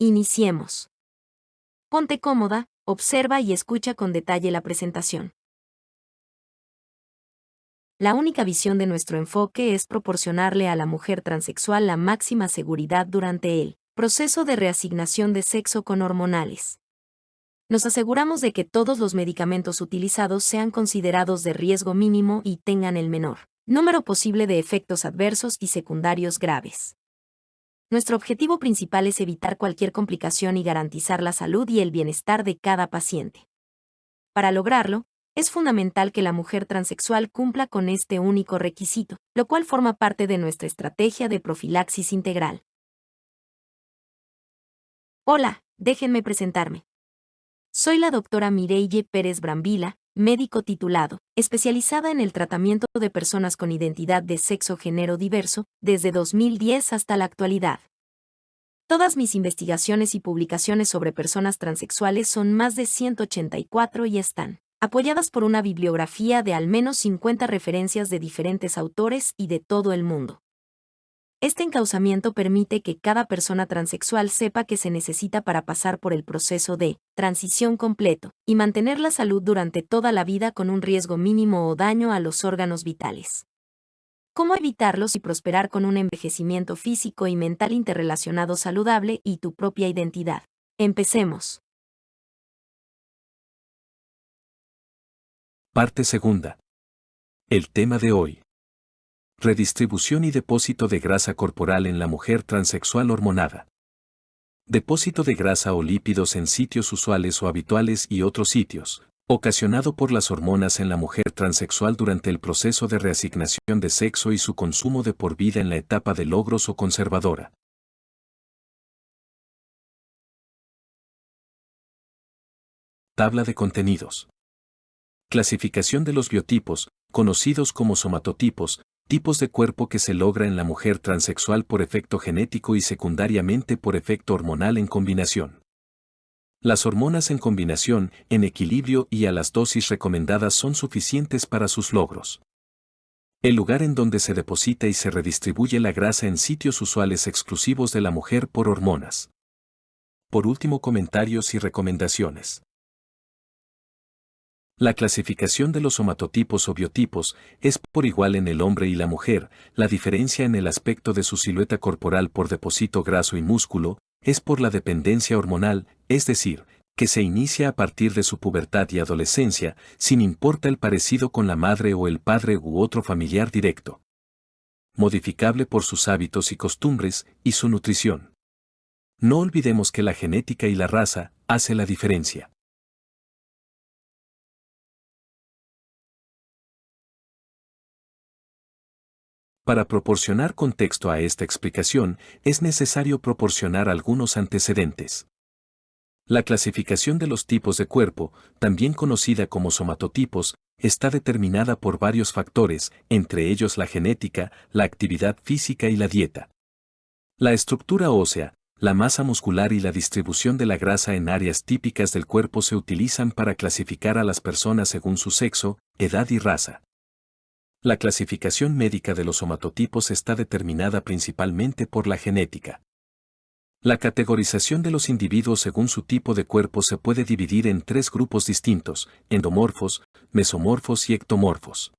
Iniciemos. Ponte cómoda, observa y escucha con detalle la presentación. La única visión de nuestro enfoque es proporcionarle a la mujer transexual la máxima seguridad durante el proceso de reasignación de sexo con hormonales. Nos aseguramos de que todos los medicamentos utilizados sean considerados de riesgo mínimo y tengan el menor número posible de efectos adversos y secundarios graves. Nuestro objetivo principal es evitar cualquier complicación y garantizar la salud y el bienestar de cada paciente. Para lograrlo, es fundamental que la mujer transexual cumpla con este único requisito, lo cual forma parte de nuestra estrategia de profilaxis integral. Hola, déjenme presentarme. Soy la doctora Mireille Pérez Brambila, médico titulado, especializada en el tratamiento de personas con identidad de sexo-género diverso, desde 2010 hasta la actualidad. Todas mis investigaciones y publicaciones sobre personas transexuales son más de 184 y están apoyadas por una bibliografía de al menos 50 referencias de diferentes autores y de todo el mundo. Este encauzamiento permite que cada persona transexual sepa qué se necesita para pasar por el proceso de transición completo y mantener la salud durante toda la vida con un riesgo mínimo o daño a los órganos vitales. ¿Cómo evitarlos y prosperar con un envejecimiento físico y mental interrelacionado saludable y tu propia identidad? Empecemos. Parte segunda. El tema de hoy. Redistribución y depósito de grasa corporal en la mujer transexual hormonada. Depósito de grasa o lípidos en sitios usuales o habituales y otros sitios, ocasionado por las hormonas en la mujer transexual durante el proceso de reasignación de sexo y su consumo de por vida en la etapa de logros o conservadora. Tabla de contenidos. Clasificación de los biotipos, conocidos como somatotipos, tipos de cuerpo que se logra en la mujer transexual por efecto genético y secundariamente por efecto hormonal en combinación. Las hormonas en combinación, en equilibrio y a las dosis recomendadas son suficientes para sus logros. El lugar en donde se deposita y se redistribuye la grasa en sitios usuales exclusivos de la mujer por hormonas. Por último, comentarios y recomendaciones. La clasificación de los somatotipos o biotipos es por igual en el hombre y la mujer. La diferencia en el aspecto de su silueta corporal por depósito graso y músculo es por la dependencia hormonal, es decir, que se inicia a partir de su pubertad y adolescencia, sin importa el parecido con la madre o el padre u otro familiar directo. Modificable por sus hábitos y costumbres y su nutrición. No olvidemos que la genética y la raza hace la diferencia. Para proporcionar contexto a esta explicación, es necesario proporcionar algunos antecedentes. La clasificación de los tipos de cuerpo, también conocida como somatotipos, está determinada por varios factores, entre ellos la genética, la actividad física y la dieta. La estructura ósea, la masa muscular y la distribución de la grasa en áreas típicas del cuerpo se utilizan para clasificar a las personas según su sexo, edad y raza. La clasificación médica de los somatotipos está determinada principalmente por la genética. La categorización de los individuos según su tipo de cuerpo se puede dividir en tres grupos distintos: endomorfos, mesomorfos y ectomorfos.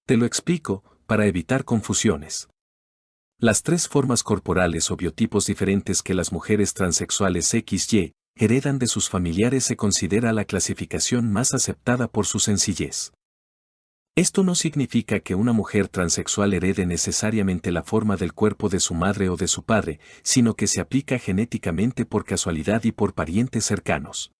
Te lo explico, para evitar confusiones. Las tres formas corporales o biotipos diferentes que las mujeres transexuales XY heredan de sus familiares se considera la clasificación más aceptada por su sencillez. Esto no significa que una mujer transexual herede necesariamente la forma del cuerpo de su madre o de su padre, sino que se aplica genéticamente por casualidad y por parientes cercanos.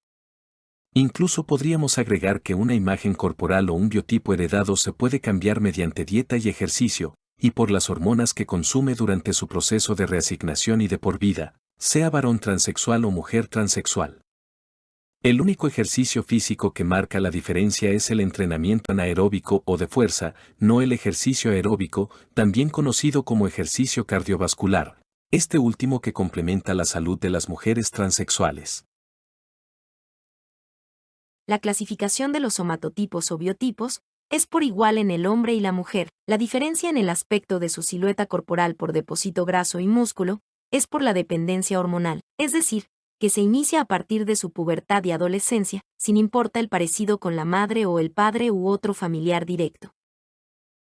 Incluso podríamos agregar que una imagen corporal o un biotipo heredado se puede cambiar mediante dieta y ejercicio, y por las hormonas que consume durante su proceso de reasignación y de por vida, sea varón transexual o mujer transexual. El único ejercicio físico que marca la diferencia es el entrenamiento anaeróbico o de fuerza, no el ejercicio aeróbico, también conocido como ejercicio cardiovascular, este último que complementa la salud de las mujeres transexuales. La clasificación de los somatotipos o biotipos es por igual en el hombre y la mujer. La diferencia en el aspecto de su silueta corporal por depósito graso y músculo es por la dependencia hormonal, es decir, que se inicia a partir de su pubertad y adolescencia, sin importar el parecido con la madre o el padre u otro familiar directo.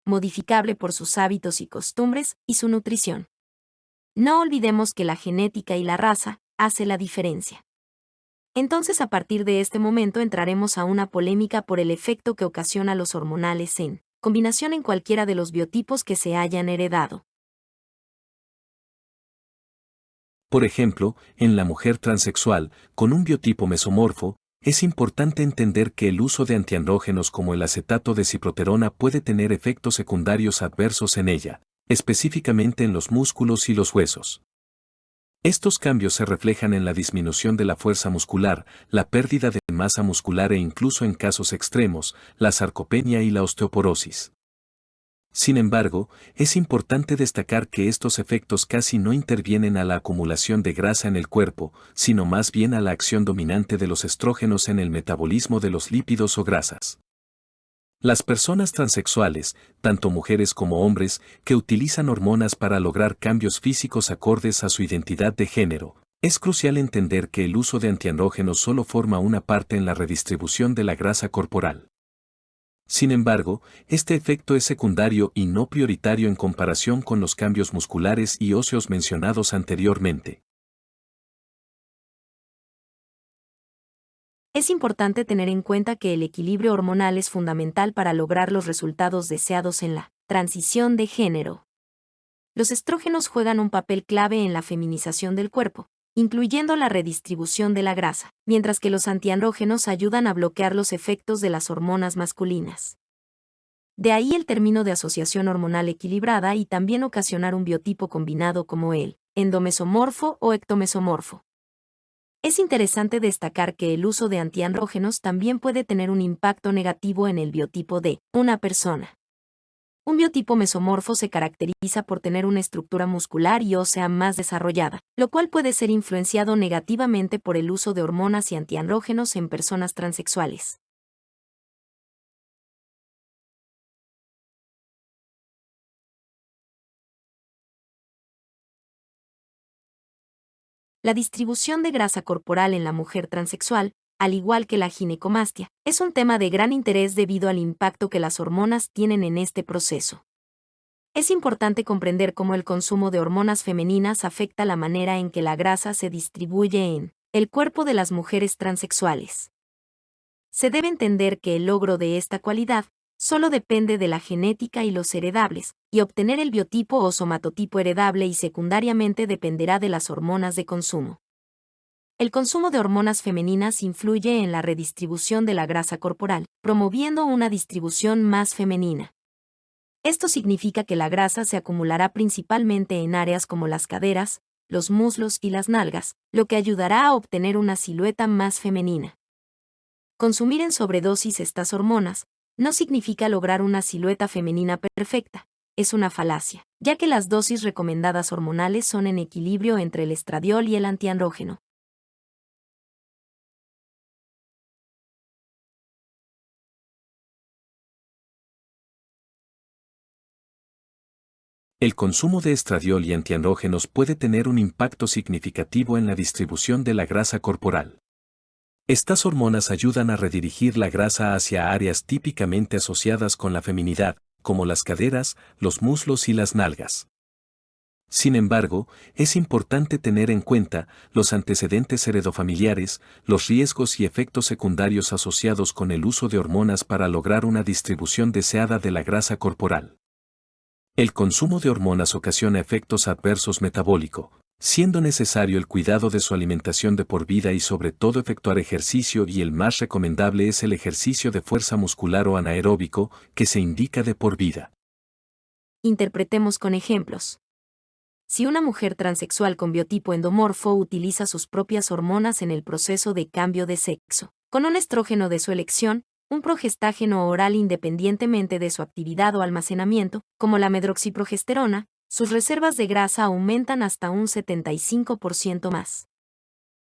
Modificable por sus hábitos y costumbres y su nutrición. No olvidemos que la genética y la raza hace la diferencia. Entonces, a partir de este momento entraremos a una polémica por el efecto que ocasiona los hormonales en combinación en cualquiera de los biotipos que se hayan heredado. Por ejemplo, en la mujer transexual, con un biotipo mesomorfo, es importante entender que el uso de antiandrógenos como el acetato de ciproterona puede tener efectos secundarios adversos en ella, específicamente en los músculos y los huesos. Estos cambios se reflejan en la disminución de la fuerza muscular, la pérdida de masa muscular e incluso en casos extremos, la sarcopenia y la osteoporosis. Sin embargo, es importante destacar que estos efectos casi no intervienen a la acumulación de grasa en el cuerpo, sino más bien a la acción dominante de los estrógenos en el metabolismo de los lípidos o grasas. Las personas transexuales, tanto mujeres como hombres, que utilizan hormonas para lograr cambios físicos acordes a su identidad de género, es crucial entender que el uso de antiandrógenos solo forma una parte en la redistribución de la grasa corporal. Sin embargo, este efecto es secundario y no prioritario en comparación con los cambios musculares y óseos mencionados anteriormente. Es importante tener en cuenta que el equilibrio hormonal es fundamental para lograr los resultados deseados en la transición de género. Los estrógenos juegan un papel clave en la feminización del cuerpo, incluyendo la redistribución de la grasa, mientras que los antiandrógenos ayudan a bloquear los efectos de las hormonas masculinas. De ahí el término de asociación hormonal equilibrada y también ocasionar un biotipo combinado como el endomesomorfo o ectomesomorfo. Es interesante destacar que el uso de antiandrógenos también puede tener un impacto negativo en el biotipo de una persona. Un biotipo mesomorfo se caracteriza por tener una estructura muscular y ósea más desarrollada, lo cual puede ser influenciado negativamente por el uso de hormonas y antiandrógenos en personas transexuales. La distribución de grasa corporal en la mujer transexual, al igual que la ginecomastia, es un tema de gran interés debido al impacto que las hormonas tienen en este proceso. Es importante comprender cómo el consumo de hormonas femeninas afecta la manera en que la grasa se distribuye en el cuerpo de las mujeres transexuales. Se debe entender que el logro de esta cualidad solo depende de la genética y los heredables, y obtener el biotipo o somatotipo heredable y secundariamente dependerá de las hormonas de consumo. El consumo de hormonas femeninas influye en la redistribución de la grasa corporal, promoviendo una distribución más femenina. Esto significa que la grasa se acumulará principalmente en áreas como las caderas, los muslos y las nalgas, lo que ayudará a obtener una silueta más femenina. Consumir en sobredosis estas hormonas no significa lograr una silueta femenina perfecta, es una falacia, ya que las dosis recomendadas hormonales son en equilibrio entre el estradiol y el antiandrógeno. El consumo de estradiol y antiandrógenos puede tener un impacto significativo en la distribución de la grasa corporal. Estas hormonas ayudan a redirigir la grasa hacia áreas típicamente asociadas con la feminidad, como las caderas, los muslos y las nalgas. Sin embargo, es importante tener en cuenta los antecedentes heredofamiliares, los riesgos y efectos secundarios asociados con el uso de hormonas para lograr una distribución deseada de la grasa corporal. El consumo de hormonas ocasiona efectos adversos metabólicos, siendo necesario el cuidado de su alimentación de por vida y sobre todo efectuar ejercicio, y el más recomendable es el ejercicio de fuerza muscular o anaeróbico, que se indica de por vida. Interpretemos con ejemplos. Si una mujer transexual con biotipo endomorfo utiliza sus propias hormonas en el proceso de cambio de sexo, con un estrógeno de su elección, un progestágeno oral independientemente de su actividad o almacenamiento, como la medroxiprogesterona, sus reservas de grasa aumentan hasta un 75% más.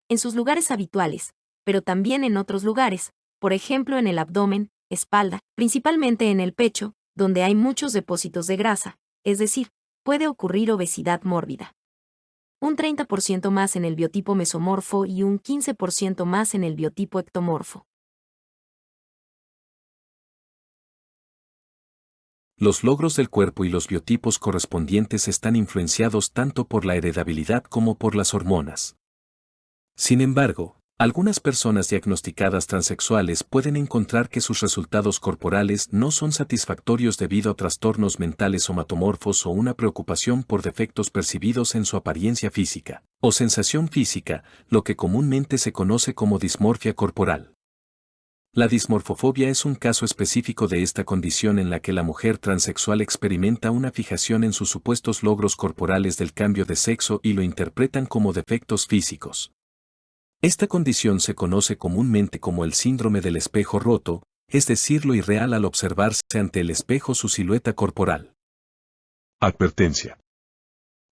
En sus lugares habituales, pero también en otros lugares, por ejemplo en el abdomen, espalda, principalmente en el pecho, donde hay muchos depósitos de grasa, es decir, puede ocurrir obesidad mórbida. un 30% más en el biotipo mesomorfo y un 15% más en el biotipo ectomorfo. Los logros del cuerpo y los biotipos correspondientes están influenciados tanto por la heredabilidad como por las hormonas. Sin embargo, algunas personas diagnosticadas transexuales pueden encontrar que sus resultados corporales no son satisfactorios debido a trastornos mentales somatomorfos o una preocupación por defectos percibidos en su apariencia física, o sensación física, lo que comúnmente se conoce como dismorfia corporal. La dismorfofobia es un caso específico de esta condición en la que la mujer transexual experimenta una fijación en sus supuestos logros corporales del cambio de sexo y lo interpretan como defectos físicos. Esta condición se conoce comúnmente como el síndrome del espejo roto, es decir, lo irreal al observarse ante el espejo su silueta corporal. Advertencia.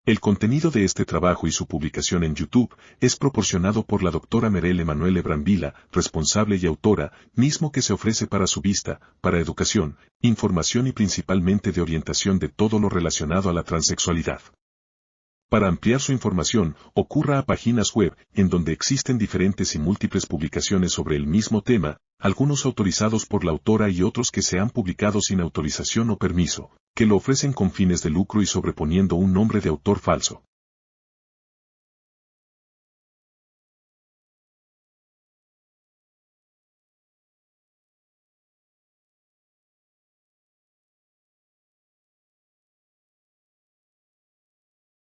El contenido de este trabajo y su publicación en YouTube es proporcionado por la doctora Merele Emanuele Brambila, responsable y autora, mismo que se ofrece para su vista, para educación, información y principalmente de orientación de todo lo relacionado a la transexualidad. Para ampliar su información, ocurra a páginas web, en donde existen diferentes y múltiples publicaciones sobre el mismo tema, algunos autorizados por la autora y otros que se han publicado sin autorización o permiso, que lo ofrecen con fines de lucro y sobreponiendo un nombre de autor falso.